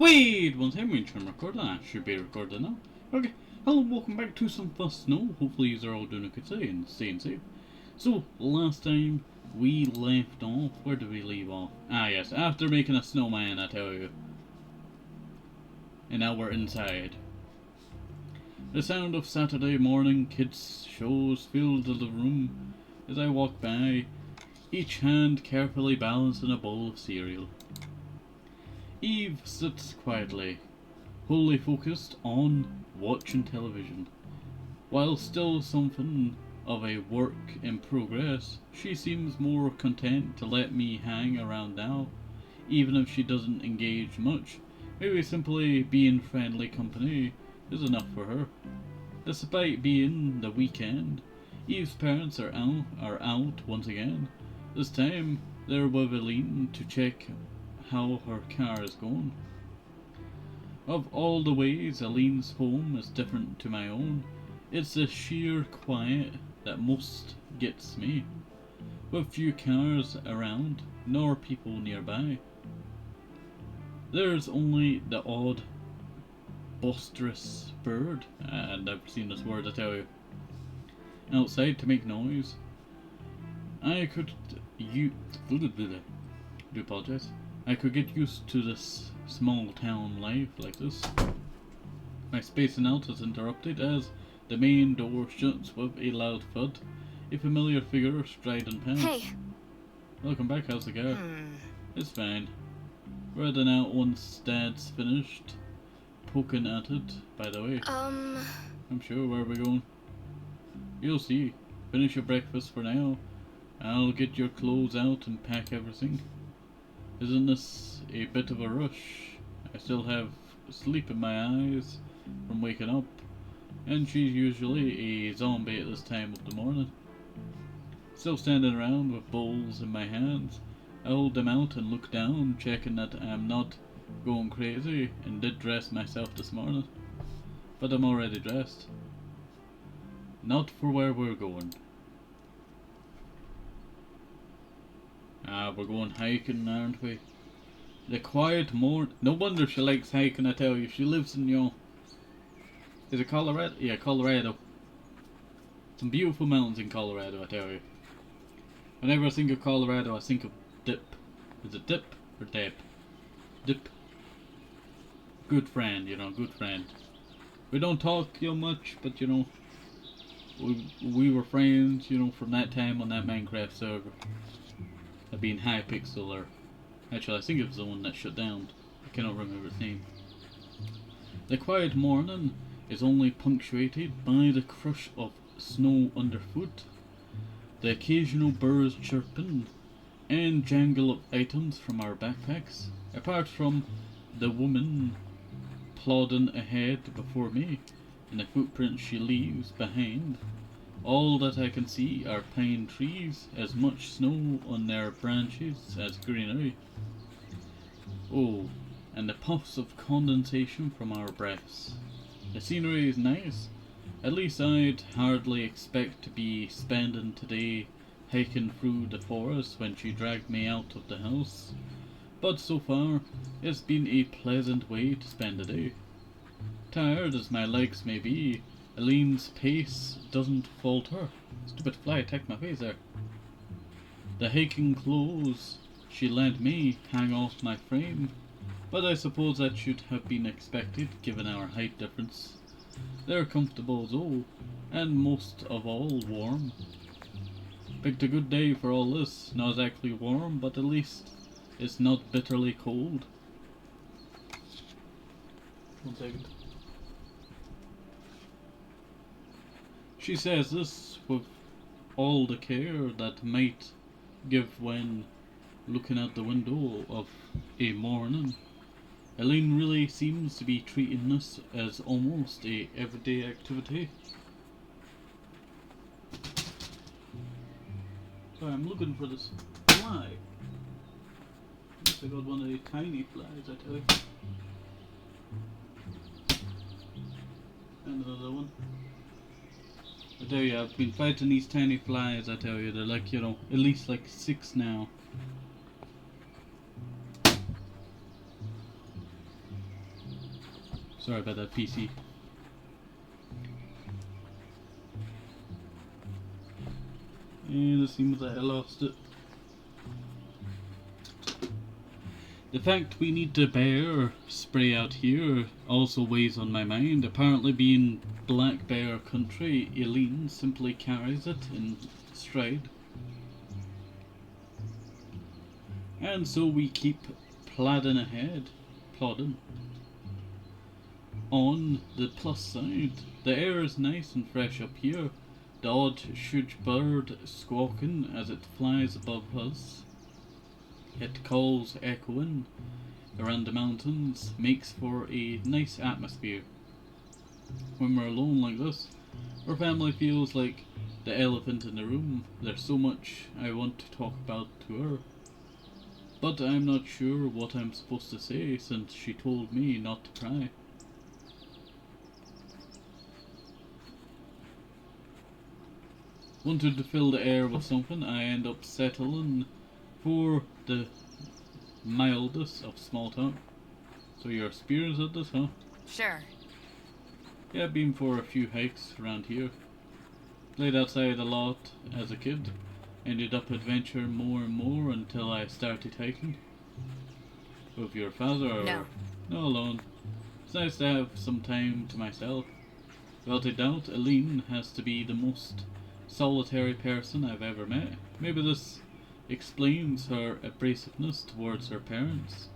Wait, one time we should record that. Should be recording now. Okay, hello, welcome back to some Fast Snow. Hopefully you're all doing a good day and staying safe. So, last time we left off, where did we leave off? Ah yes, after making a snowman, I tell you. And now we're inside. The sound of Saturday morning kids shows filled the room as I walk by, each hand carefully balancing a bowl of cereal. Eve sits quietly, wholly focused on watching television. While still something of a work in progress, she seems more content to let me hang around now, even if she doesn't engage much. Maybe simply being friendly company is enough for her. Despite being the weekend, Eve's parents are out once again. This time they're with Élan to check how her car is going. Of all the ways Elan's home is different to my own, it's the sheer quiet that most gets me. With few cars around, nor people nearby. There's only the odd boisterous bird, and I've seen this word, I tell you, outside to make noise. I could do apologize. I could get used to this small town life like this. My spacing out is interrupted as the main door shuts with a loud thud. A familiar figure striding past. Hey. Welcome back, how's the car? It's fine. Reading out once Dad's finished. Poking at it, by the way. I'm sure, where are we going? You'll see. Finish your breakfast for now. I'll get your clothes out and pack everything. Isn't this a bit of a rush? I still have sleep in my eyes from waking up, and she's usually a zombie at this time of the morning. Still standing around with bowls in my hands, I hold them out and look down, checking that I'm not going crazy, and did dress myself this morning. But I'm already dressed. Not for where we're going. We're going hiking, aren't we? The quiet morning. No wonder she likes hiking, I tell you. She lives in, is it Colorado? Yeah, Colorado. Some beautiful mountains in Colorado, I tell you. Whenever I think of Colorado, I think of dip. Is it dip or dip? Dip. Good friend, good friend. We don't talk, much, but, we were friends, from that time on that Minecraft server. Being Hypixel, or actually I think it was the one that shut down. I cannot remember its name. The quiet morning is only punctuated by the crush of snow underfoot, the occasional birds chirping, and jangle of items from our backpacks, apart from the woman plodding ahead before me, and the footprints she leaves behind. All that I can see are pine trees, as much snow on their branches as greenery. Oh, and the puffs of condensation from our breaths. The scenery is nice. At least I'd hardly expect to be spending today hiking through the forest when she dragged me out of the house. But so far, it's been a pleasant way to spend the day. Tired as my legs may be, Elan's pace doesn't falter. Stupid fly attacked my face there. The hiking clothes she lent me hang off my frame, but I suppose that should have been expected given our height difference. They're comfortable though, and most of all warm. Picked a good day for all this. Not exactly warm, but at least it's not bitterly cold. 1 second. She says this with all the care that might give when looking out the window of a morning. Élan really seems to be treating this as almost a everyday activity. Sorry, I'm looking for this fly. I got one of the tiny flies, I tell you. And another one. I tell you, I've been fighting these tiny flies, I tell you. They're like, at least like 6 now. Sorry about that, PC. And it seems that I lost it. The fact we need to bear spray out here also weighs on my mind. Apparently being black bear country, Élan simply carries it in stride. And so we keep plodding ahead. On the plus side, the air is nice and fresh up here. The odd huge bird squawking as it flies above us. It calls echoing around the mountains, makes for a nice atmosphere. When we're alone like this, our family feels like the elephant in the room. There's so much I want to talk about to her, but I'm not sure what I'm supposed to say since she told me not to cry. Wanted to fill the air with something, I end up settling for the mildest of small talk. So you're experienced at this, huh? Sure. Yeah, I've been for a few hikes around here. Played outside a lot as a kid. Ended up adventuring more and more until I started hiking. With your father or No. no alone. It's nice to have some time to myself. Without a doubt, Élan has to be the most solitary person I've ever met. Maybe this explains her abrasiveness towards her parents,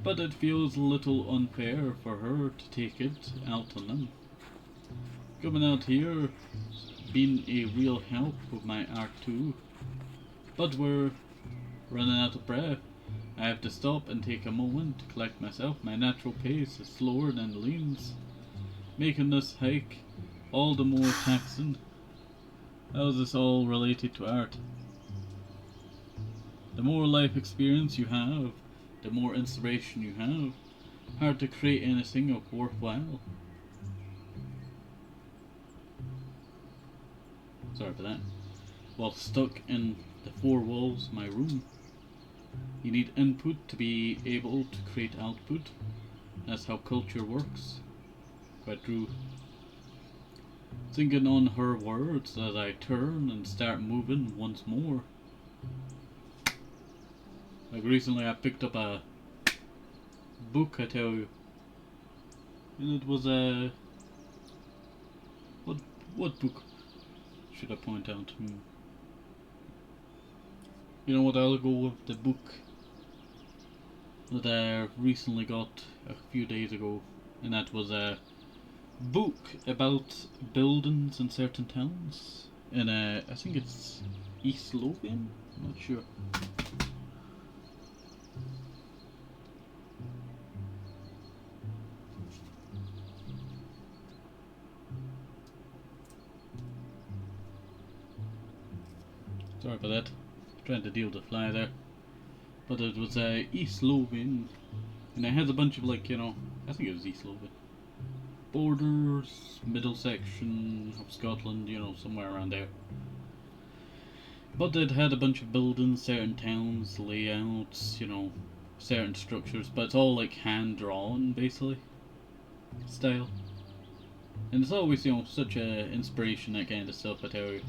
but it feels a little unfair for her to take it out on them. Coming out here been a real help with my art too, but we're running out of breath. I have to stop and take a moment to collect myself. My natural pace is slower than Élan's, making this hike all the more taxing. How is this all related to art? The more life experience you have, the more inspiration you have. Hard to create anything of worthwhile. Sorry for that. While stuck in the four walls of my room. You need input to be able to create output. That's how culture works. Quite true. Thinking on her words as I turn and start moving once more. Like recently I picked up a book, I tell you. And it was a... What book should I point out? You know what, I'll go with the book that I recently got a few days ago. And that was a book about buildings in certain towns. In I think it's East Lothian? I'm not sure. Sorry about that. Trying to deal with the fly there. But it was East Lothian, and it has a bunch of, like, you know, I think it was East Lothian. Borders, middle section of Scotland, you know, somewhere around there. But it had a bunch of buildings, certain towns, layouts, you know, certain structures, but it's all like hand drawn, basically, style. And it's always, you know, such a inspiration, that kind of stuff, I tell you.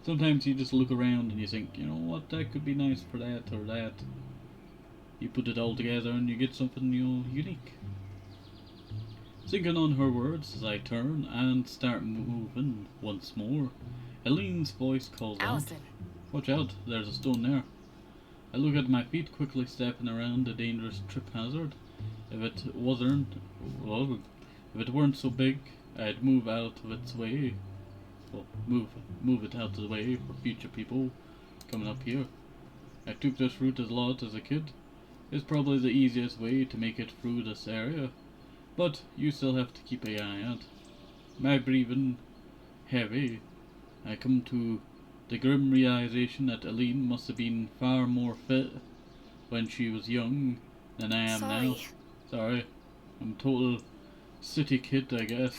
Sometimes you just look around and you think, you know what, that could be nice for that or that. You put it all together and you get something, you know, unique. Thinking on her words as I turn and start moving once more, Eileen's voice calls Allison. out. Watch out, there's a stone there. I look at my feet, quickly stepping around a dangerous trip hazard. If it weren't so big, I'd move out of its way. Well, move it out of the way for future people coming up here. I took this route a lot as a kid. It's probably the easiest way to make it through this area, but you still have to keep an eye out. My breathing heavy. I come to the grim realization that Élan must have been far more fit when she was young than I am now. Sorry, I'm a total city kid, I guess.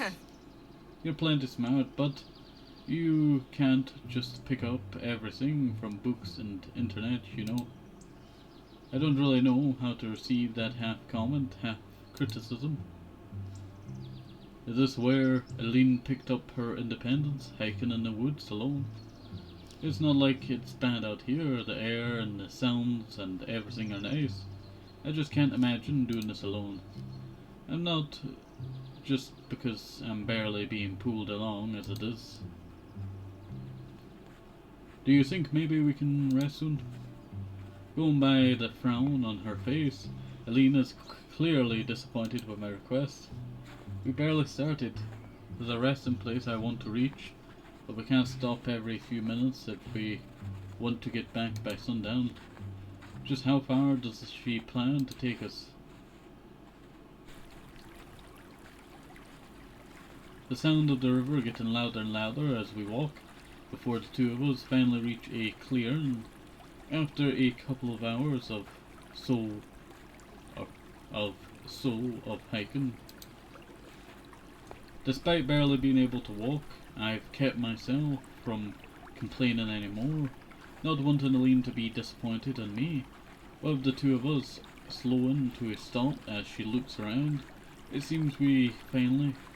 You're plenty smart, but you can't just pick up everything from books and internet, you know. I don't really know how to receive that half comment, half criticism. Is this where Élan picked up her independence, hiking in the woods alone? It's not like it's bad out here. The air and the sounds and everything are nice. I just can't imagine doing this alone. I'm not, just because I'm barely being pulled along as it is. Do you think maybe we can rest soon? Going by the frown on her face, Élan is clearly disappointed with my request. We barely started. There's a resting place I want to reach, but we can't stop every few minutes if we want to get back by sundown. Just how far does she plan to take us? The sound of the river getting louder and louder as we walk, before the two of us finally reach a clearing. After a couple of hours of hiking. Despite barely being able to walk, I've kept myself from complaining anymore, not wanting Élan to be disappointed in me. With the two of us slowing to a stop as she looks around, it seems we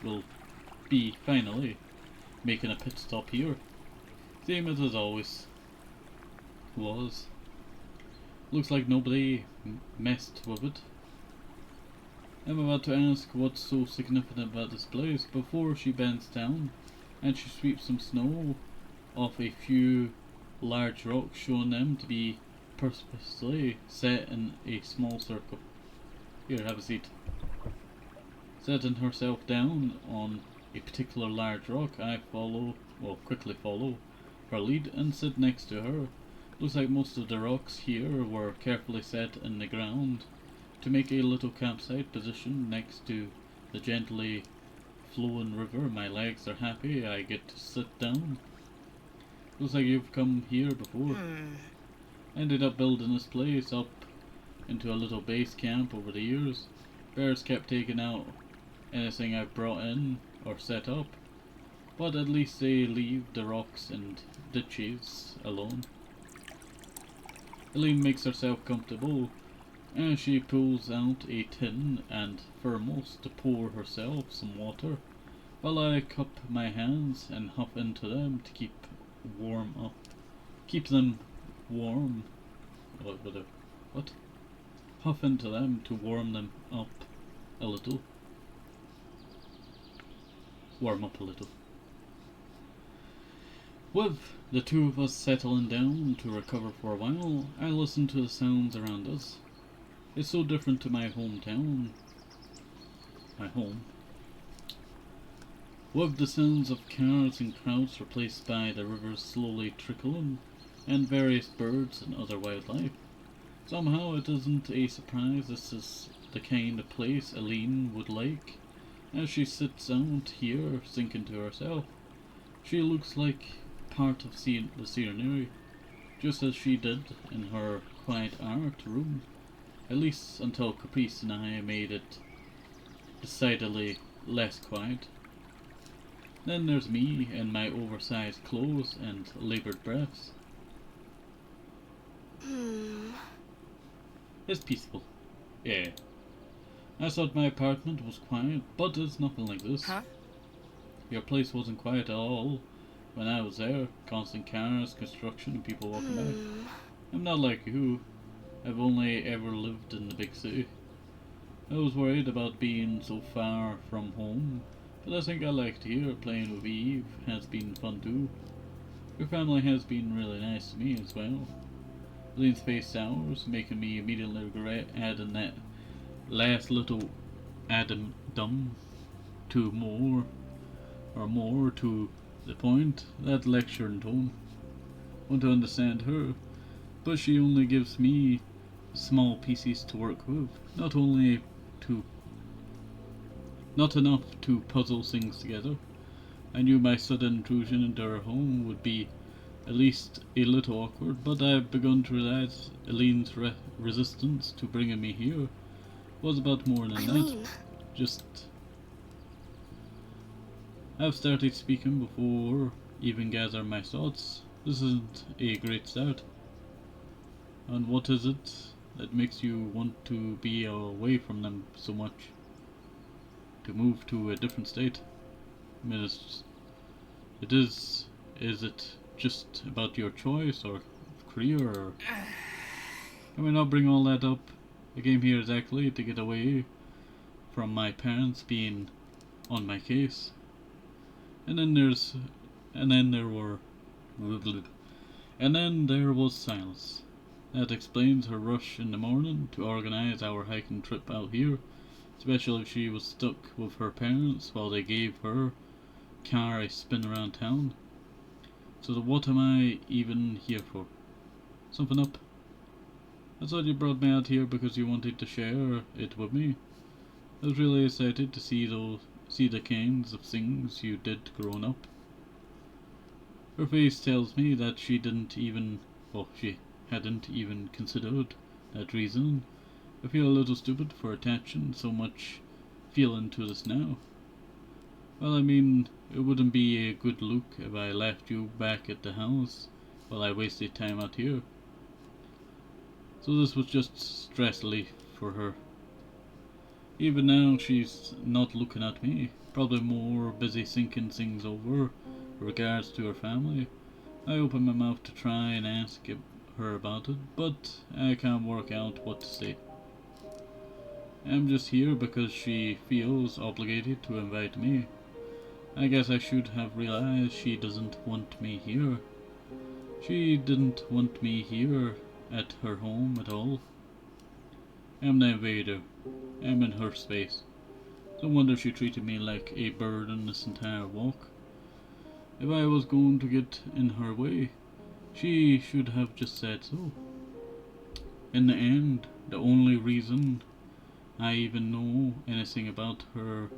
will be finally making a pit stop here. Same as always was. Looks like nobody messed with it. I'm about to ask what's so significant about this place before she bends down and she sweeps some snow off a few large rocks, showing them to be purposely set in a small circle. Here, have a seat. Setting herself down on a particular large rock, I quickly follow her lead and sit next to her. Looks like most of the rocks here were carefully set in the ground to make a little campsite position next to the gently flowing river. My legs are happy, I get to sit down. Looks like you've come here before. Ended up building this place up into a little base camp over the years. Bears kept taking out anything I've brought in or set up, but at least they leave the rocks and ditches alone. Élan makes herself comfortable and she pulls out a tin and thermos to pour herself some water, while I cup my hands and huff into them to keep them warm. What? Huff into them to warm them up a little. Warm up a little. With the two of us settling down to recover for a while, I listen to the sounds around us. It's so different to my hometown. My home. With the sounds of cars and crowds replaced by the rivers slowly trickling, and various birds and other wildlife. Somehow it isn't a surprise this is the kind of place Élan would like, as she sits out here thinking to herself. She looks like part of the scenery, just as she did in her quiet art room, at least until Caprice and I made it decidedly less quiet. Then there's me in my oversized clothes and laboured breaths. It's peaceful. Yeah. I thought my apartment was quiet, but it's nothing like this. Huh? Your place wasn't quiet at all when I was there. Constant cars, construction, and people walking by. I'm not like you. I've only ever lived in the big city. I was worried about being so far from home, but I think I liked here. Playing with Eve has been fun too. Your family has been really nice to me as well. Élan's face sours, making me immediately regret adding that last little addendum to more to the point, that lecturing tone. Want to understand her, but she only gives me small pieces to work with, not enough to puzzle things together. I knew my sudden intrusion into her home would be at least a little awkward, but I've begun to realize Élan's resistance to bringing me here was about more than that. I've started speaking before even gather my thoughts. This isn't a great start. And what is it that makes you want to be away from them so much? to move to a different state. I mean, is it just about your choice or career? Or I mean, not bring all that up. I came here exactly to get away from my parents being on my case. And then there was silence. That explains her rush in the morning to organize our hiking trip out here, especially if she was stuck with her parents while they gave her car a spin around town. So what am I even here for? Something up? I thought you brought me out here because you wanted to share it with me. I was really excited to see the kinds of things you did growing up. Her face tells me that she hadn't even considered that reason. I feel a little stupid for attaching so much feeling to this now. Well, I mean, it wouldn't be a good look if I left you back at the house while I wasted time out here. So this was just stress relief for her. Even now she's not looking at me, probably more busy thinking things over in regards to her family. I open my mouth to try and ask her about it, but I can't work out what to say. I'm just here because she feels obligated to invite me. I guess I should have realized she doesn't want me here. She didn't want me here at her home at all. I'm the invader. I'm in her space. No wonder she treated me like a burden this entire walk. If I was going to get in her way, she should have just said so. In the end, the only reason I even know anything about her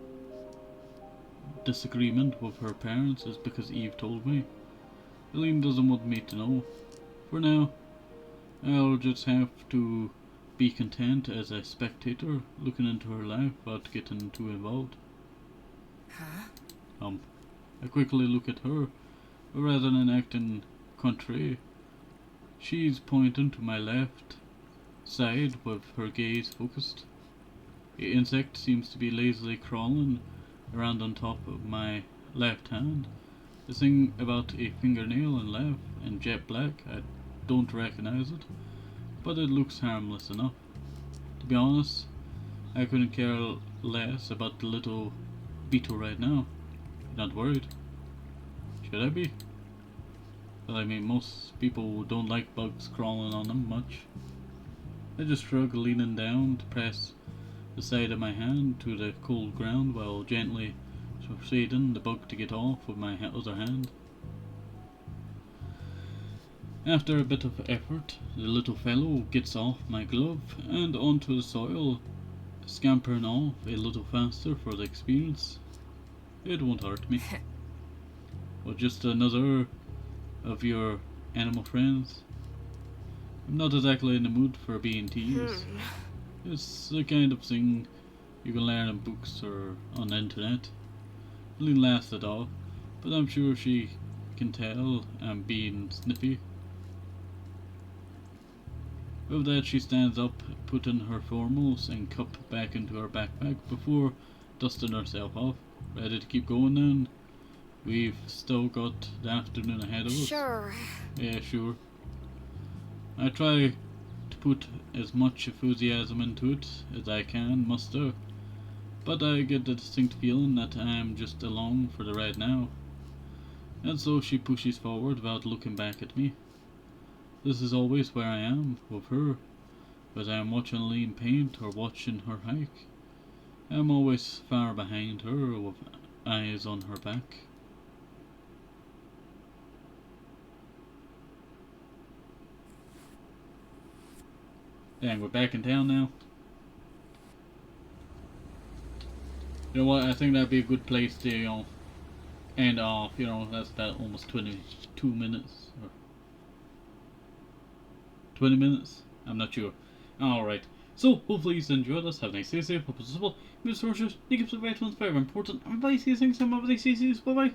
disagreement with her parents is because Eve told me. Eileen doesn't want me to know. For now, I'll just have to be content as a spectator looking into her life without getting too involved. Huh? I quickly look at her, but rather than acting contrary, she's pointing to my left side with her gaze focused. The insect seems to be lazily crawling around on top of my left hand. The thing about a fingernail and left and jet black, I don't recognize it, but it looks harmless enough. To be honest, I couldn't care less about the little beetle right now. Not worried. Should I be? Well, I mean, most people don't like bugs crawling on them much. I just shrug, leaning down to press the side of my hand to the cold ground while gently persuading the bug to get off with my other hand. After a bit of effort, the little fellow gets off my glove and onto the soil, scampering off a little faster for the experience. It won't hurt me. Or just another of your animal friends. I'm not exactly in the mood for being teased. It's the kind of thing you can learn in books or on the internet. It didn't last at all, but I'm sure she can tell I'm being snippy. With that, she stands up, putting her formals and cup back into her backpack before dusting herself off. Ready to keep going then? We've still got the afternoon ahead of us. Sure. Yeah, sure. I try to put as much enthusiasm into it as I can muster, but I get the distinct feeling that I am just along for the ride now. And so she pushes forward without looking back at me. This is always where I am with her, whether I am watching Eileen paint or watching her hike. I am always far behind her with eyes on her back. Dang, we're back in town now. You know what, I think that'd be a good place to, end off. That's about almost 22 minutes. Or 20 minutes? I'm not sure. Alright. So, hopefully you enjoyed this. Have a nice day, safe, hope it's possible. Move sources, make up some vitamins, very important. Everybody see you next time. Everybody see you. Bye bye.